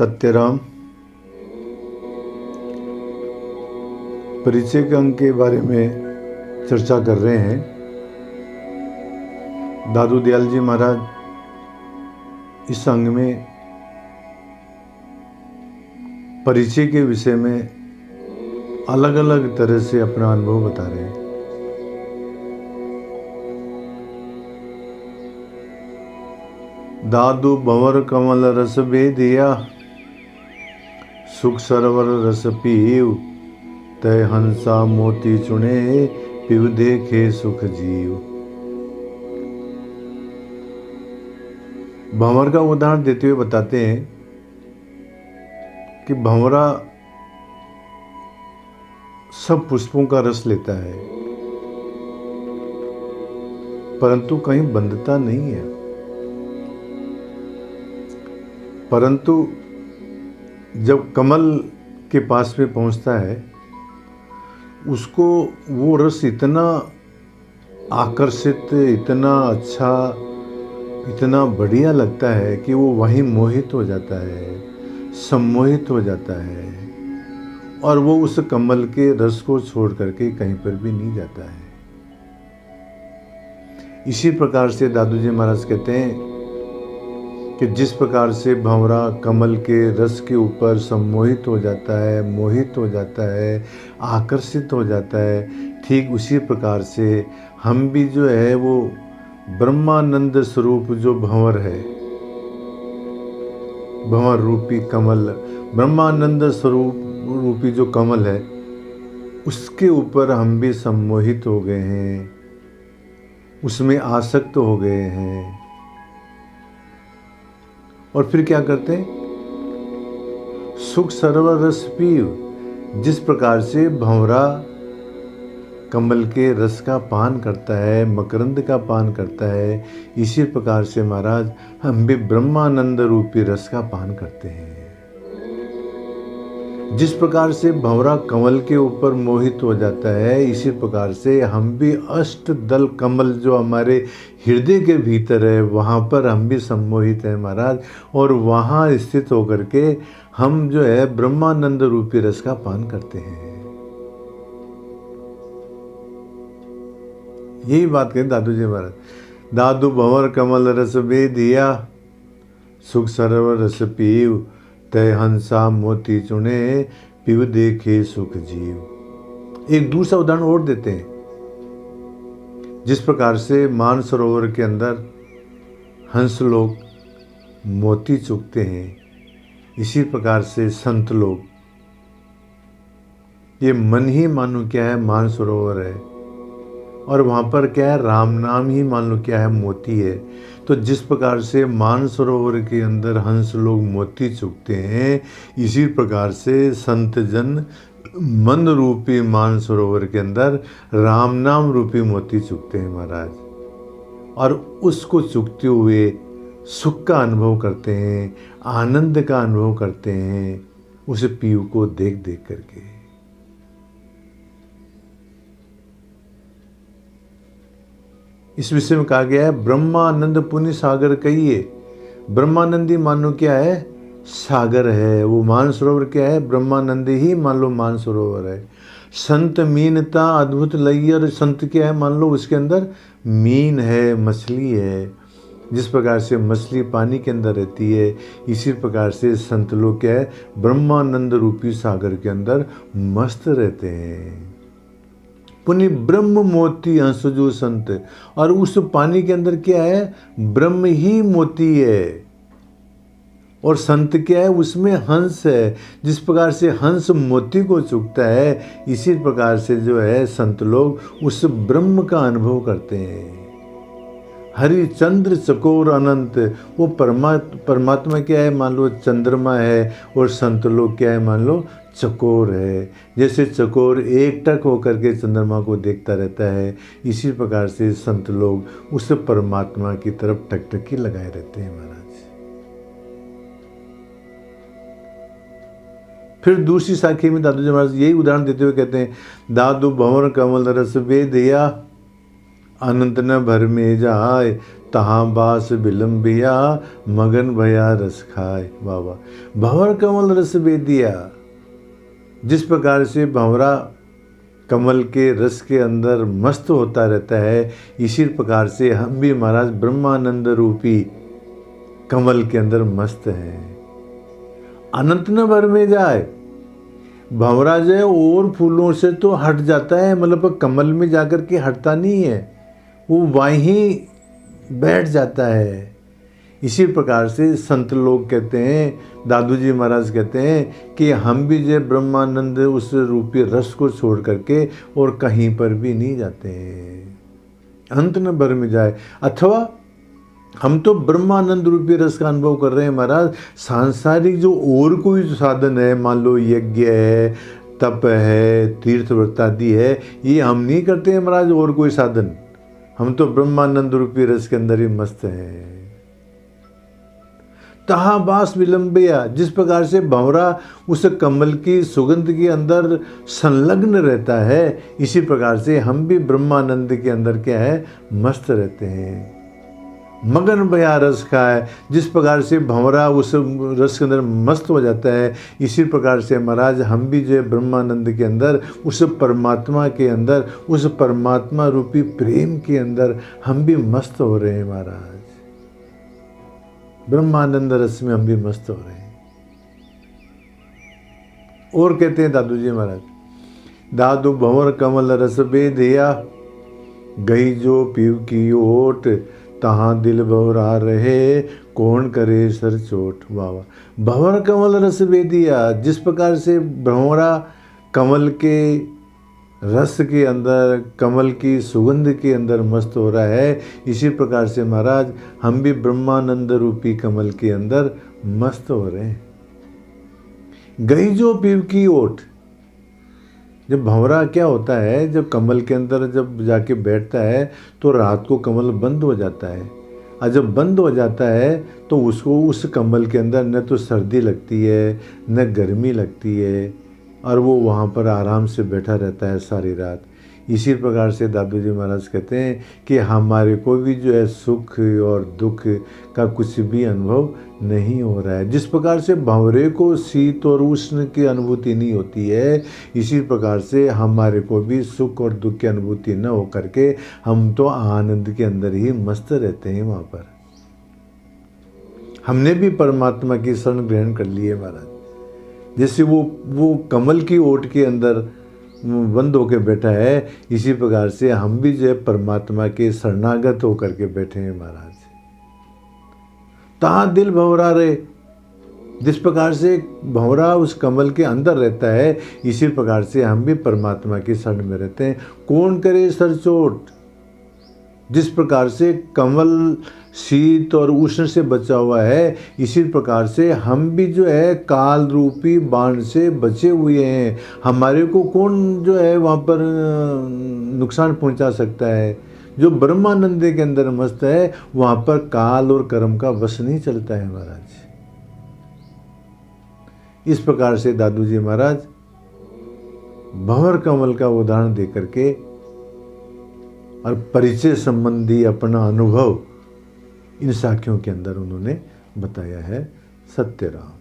सत्यराम परिचय के अंक के बारे में चर्चा कर रहे हैं। दादू दयाल जी महाराज इस अंग में परिचय के विषय में अलग अलग तरह से अपना अनुभव बता रहे हैं। दादू भंवर कमल रस भेदिया, सुख सरोवर रस पीव, तय हंसा मोती चुने, पिव देखे सुख जीव। भंवर का उदाहरण देते हुए बताते हैं कि भंवरा सब पुष्पों का रस लेता है, परंतु कहीं बंधता नहीं है। परंतु जब कमल के पास में पहुंचता है, उसको वो रस इतना आकर्षित, इतना अच्छा, इतना बढ़िया लगता है कि वो वहीं मोहित हो जाता है, सम्मोहित हो जाता है और वो उस कमल के रस को छोड़ करके कहीं पर भी नहीं जाता है। इसी प्रकार से दादू जी महाराज कहते हैं कि जिस प्रकार से भंवरा कमल के रस के ऊपर सम्मोहित हो जाता है, मोहित हो जाता है, आकर्षित हो जाता है, ठीक उसी प्रकार से हम भी जो है वो ब्रह्मानंद स्वरूप जो भंवर है, भंवर रूपी कमल, ब्रह्मानंद स्वरूप रूपी जो कमल है, उसके ऊपर हम भी सम्मोहित हो गए हैं, उसमें आसक्त हो गए हैं। और फिर क्या करते हैं? सुख सरोवर रस पीव। जिस प्रकार से भंवरा कमल के रस का पान करता है, मकरंद का पान करता है, इसी प्रकार से महाराज हम भी ब्रह्मानंद रूपी रस का पान करते हैं। जिस प्रकार से भंवरा कमल के ऊपर मोहित हो जाता है, इसी प्रकार से हम भी अष्ट दल कमल जो हमारे हृदय के भीतर है, वहाँ पर हम भी सम्मोहित हैं महाराज। और वहाँ स्थित होकर के हम जो है ब्रह्मानंद रूपी रस का पान करते हैं। यही बात कहें दादू जी महाराज। दादू भंवर कमल रस भेदिया, सुख सरोवर रस पीव, तय हंसा मोती चुने, पिव देखे सुख जीव। एक दूसरा उदाहरण और देते हैं। जिस प्रकार से मानसरोवर के अंदर हंस लोग मोती चुगते हैं, इसी प्रकार से संत लोग, ये मन ही मानो क्या है मानसरोवर है, और वहाँ पर क्या है राम नाम ही मान लो क्या है मोती है। तो जिस प्रकार से मानसरोवर के अंदर हंस लोग मोती चुगते हैं, इसी प्रकार से संत जन मन रूपी मानसरोवर के अंदर राम नाम रूपी मोती चुगते हैं महाराज, और उसको चुगते हुए सुख का अनुभव करते हैं, आनंद का अनुभव करते हैं, उस पीव को देख देख करके। इस विषय में कहा गया है ब्रह्मानंद पुण्य सागर कहिए। ब्रह्मानंदी मानो क्या है? सागर है। वो मानसरोवर क्या है? ब्रह्मानंदी ही मान लो मानसरोवर है। संत मीनता अद्भुत लैयर, संत क्या है मान लो उसके अंदर मीन है, मछली है। जिस प्रकार से मछली पानी के अंदर रहती है, इसी प्रकार से संत लोग क्या है ब्रह्मानंद रूपी सागर के अंदर मस्त रहते हैं। पुण्य ब्रह्म मोती हंसजो संत, और उस पानी के अंदर क्या है? ब्रह्म ही मोती है, और संत क्या है? उसमें हंस है। जिस प्रकार से हंस मोती को चुगता है, इसी प्रकार से जो है संत लोग उस ब्रह्म का अनुभव करते हैं। हरिचंद्र चकोर अनंत, वो परमात्मा क्या है मान लो चंद्रमा है, और संत लोग क्या है मान लो चकोर है। जैसे चकोर एकटक होकर के चंद्रमा को देखता रहता है, इसी प्रकार से संत लोग उस परमात्मा की तरफ टकटकी लगाए रहते हैं महाराज। फिर दूसरी साखी में दादू जी महाराज यही उदाहरण देते हुए कहते हैं, दादू भंवर कमल रस भेदिया, अनंत न भर में जाए, तहाँ बास विलंबिया, मगन भया रस खाए। बाबा भंवर कमल रस बेदिया, जिस प्रकार से भंवरा कमल के रस के अंदर मस्त होता रहता है, इसी प्रकार से हम भी महाराज ब्रह्मानंद रूपी कमल के अंदर मस्त हैं। अनंत न भर में जाए, भंवरा जो है और फूलों से तो हट जाता है, मतलब कमल में जाकर के हटता नहीं है, वो वहीं बैठ जाता है। इसी प्रकार से संत लोग कहते हैं, दादू जी महाराज कहते हैं कि हम भी जो ब्रह्मानंद उस रूपी रस को छोड़ करके और कहीं पर भी नहीं जाते हैं। अंत न भर में जाए, अथवा हम तो ब्रह्मानंद रूपी रस का अनुभव कर रहे हैं महाराज। सांसारिक जो और कोई साधन है, मान लो यज्ञ है, तप है, तीर्थ व्रत आदि है, ये हम नहीं करते हैं महाराज और कोई साधन। हम तो ब्रह्मानंद रूपी रस के अंदर ही मस्त हैं। तहाँ बास विलंबिया, जिस प्रकार से भंवरा उस कमल की सुगंध के अंदर संलग्न रहता है, इसी प्रकार से हम भी ब्रह्मानंद के अंदर क्या है, मस्त रहते हैं। मगन भया रस खाए, जिस प्रकार से भंवरा उस रस के अंदर मस्त हो जाता है, इसी प्रकार से महाराज हम भी जो है ब्रह्मानंद के अंदर, उस परमात्मा के अंदर, उस परमात्मा रूपी प्रेम के अंदर हम भी मस्त हो रहे हैं महाराज। ब्रह्मानंद रस में हम भी मस्त हो रहे हैं। और कहते हैं दादू जी महाराज, दादू भंवर कमल रस बेदिया, गई जो पीव की ओट, तहाँ दिल भंवरा रहे, कौन करे सर चोट। वाह, भंवर कमल रस बेदिया, जिस प्रकार से भंवरा कमल के रस के अंदर, कमल की सुगंध के अंदर मस्त हो रहा है, इसी प्रकार से महाराज हम भी ब्रह्मानंद रूपी कमल के अंदर मस्त हो रहे हैं। गई जो पीव की ओट, जब भंवरा क्या होता है, जब कमल के अंदर जब जाके बैठता है तो रात को कमल बंद हो जाता है, और जब बंद हो जाता है तो उसको उस कमल के अंदर न तो सर्दी लगती है न गर्मी लगती है, और वो वहाँ पर आराम से बैठा रहता है सारी रात। इसी प्रकार से दादू जी महाराज कहते हैं कि हमारे को भी जो है सुख और दुख का कुछ भी अनुभव नहीं हो रहा है। जिस प्रकार से भंवरे को शीत और उष्ण की अनुभूति नहीं होती है, इसी प्रकार से हमारे को भी सुख और दुख की अनुभूति न हो करके हम तो आनंद के अंदर ही मस्त रहते हैं। वहाँ पर हमने भी परमात्मा की शरण ग्रहण कर ली है महाराज। जैसे वो कमल की ओट के अंदर बंद होकर बैठा है, इसी प्रकार से हम भी जो है परमात्मा के शरणागत होकर के बैठे हैं महाराज। तहाँ दिल भंवरा रहे, जिस प्रकार से भंवरा उस कमल के अंदर रहता है, इसी प्रकार से हम भी परमात्मा की शरण में रहते हैं। कौन करे सर चोट, जिस प्रकार से कमल शीत और उष्ण से बचा हुआ है, इसी प्रकार से हम भी जो है काल रूपी बाण से बचे हुए हैं। हमारे को कौन जो है वहाँ पर नुकसान पहुँचा सकता है। जो ब्रह्मानंद के अंदर मस्त है, वहाँ पर काल और कर्म का वश नहीं चलता है महाराज। इस प्रकार से दादू जी महाराज भंवर कमल का उदाहरण दे करके और परिचय संबंधी अपना अनुभव इन साखियों के अंदर उन्होंने बताया है। सत्य राम।